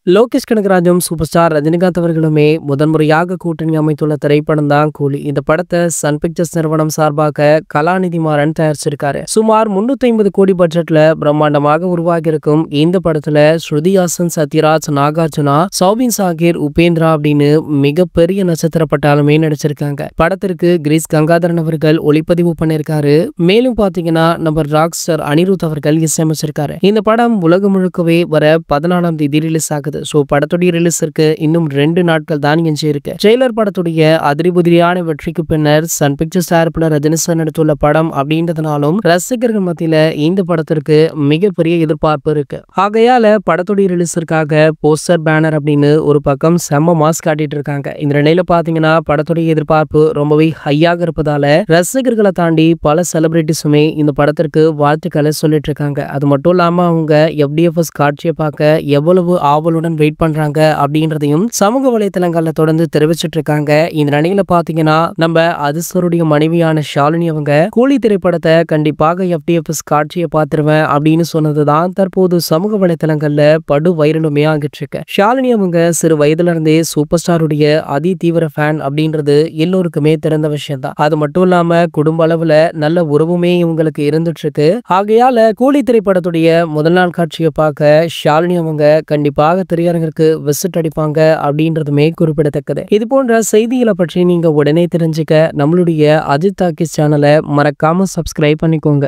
Lokesh கனகராஜும் super star Rajinikanth அவர்களுமே முதன்முறையாக கூட்டணி அமைத்துள்ள திரைப்படம் தான் கூலி. இந்த படத்தை சன் பிக்சர்ஸ் நிறுவனம் சார்பாக கலாநிதி மாறன் தயாரிச்சிருக்காரு. சுமார் 350 கோடி பட்ஜெட்ல பிரம்மாண்டமாக உருவாகி இருக்கும் இந்த படத்துல ஸ்ருதி ஹாசன், சத்யராஜ், நாகார்ஜுனா, சௌபின் சாகிர், உபேந்திரா அப்படின்னு மிகப்பெரிய நட்சத்திர பட்டாலுமே நடிச்சிருக்காங்க. படத்திற்கு கிரீஸ் கங்காதரன் அவர்கள் ஒளிப்பதிவு பண்ணிருக்காரு. மேலும் பாத்தீங்கன்னா நம்ம ராக் ஸ்டார் அனிருத் அவர்கள் இசையமைச்சிருக்காரு. இந்த படம் உலகம் முழுக்கவே வர 14ஆம் தேதி ரிலீஸ் ஆகுது. படத்துடைய ரிலீஸிற்கு இன்னும் 2 நாட்கள் தான் எஞ்சி இருக்கு. ட்ரெய்லர் படத்துடைய அதிரிபுதிரியான வெற்றிக்கு பின்னர் சன் பிக்சர்ஸ் தயாரிப்புல ரஜினி சார் நடித்துள்ள படம் அப்படின்றதுனாலும் ரசிகர்கள் மத்தியில இந்த படத்திற்கு மிகப்பெரிய எதிர்பார்ப்பு இருக்கு. ஆகையால படத்துடைய ரிலீஸிற்காக போஸ்டர், பேனர் அப்படின்னு ஒரு பக்கம் செம்ம மாஸ் காட்டிட்டு இருக்காங்க. இந்த நிலையில பாத்தீங்கன்னா படத்துடைய எதிர்பார்ப்பு ரொம்பவே ஹையாக இருப்பதால ரசிகர்களை தாண்டி பல செலிபிரிட்டிஸுமே இந்த படத்திற்கு வாழ்த்துக்களை சொல்லிட்டு இருக்காங்க. அது மட்டும் இல்லாம அவங்க FDFS காட்சியை பார்க்க எவ்வளவு ஆவலுடன் வெயிட் பண்றாங்க அப்படின்றதையும் சமூக வலைதளங்கள்ல தொடர்ந்து தெரிவிச்சிட்டு இருக்காங்க. இந்த நிலையில பாத்தீங்கன்னா நம்ம அதிர்ஷ்டருடைய மனைவியான ஷாலினி அவங்க கூலி திரைப்படத்தை கண்டிப்பாக FDFS காட்சியை பார்த்துருவேன் அப்படின்னு சொன்னதுதான் தற்போது சமூக வலைதளங்கள்ல படு வைரலுமே ஆகிட்டு இருக்கு. ஷாலினி அவங்க சிறு வயதுல இருந்தே சூப்பர் ஸ்டாருடைய அதி தீவிர ஃபேன் அப்படின்றது எல்லோருக்குமே தெரிந்த விஷயம் தான். அது மட்டும் இல்லாம குடும்ப அளவுல நல்ல உறவுமே இவங்களுக்கு இருந்துட்டு இருக்கு. ஆகையால கூலி திரைப்படத்துடைய முதல் நாள் காட்சியை பார்க்க ஷாலினி அவங்க கண்டிப்பாக திரையரங்கிற்கு விசிட் அடிப்பாங்க அப்படின்றதுமே குறிப்பிடத்தக்கது. இது போன்ற செய்திகளை பற்றி நீங்க உடனே தெரிஞ்சுக்க நம்மளுடைய அஜித் டாக்கீஸ் சேனலை மறக்காம சப்ஸ்கிரைப் பண்ணிக்கோங்க.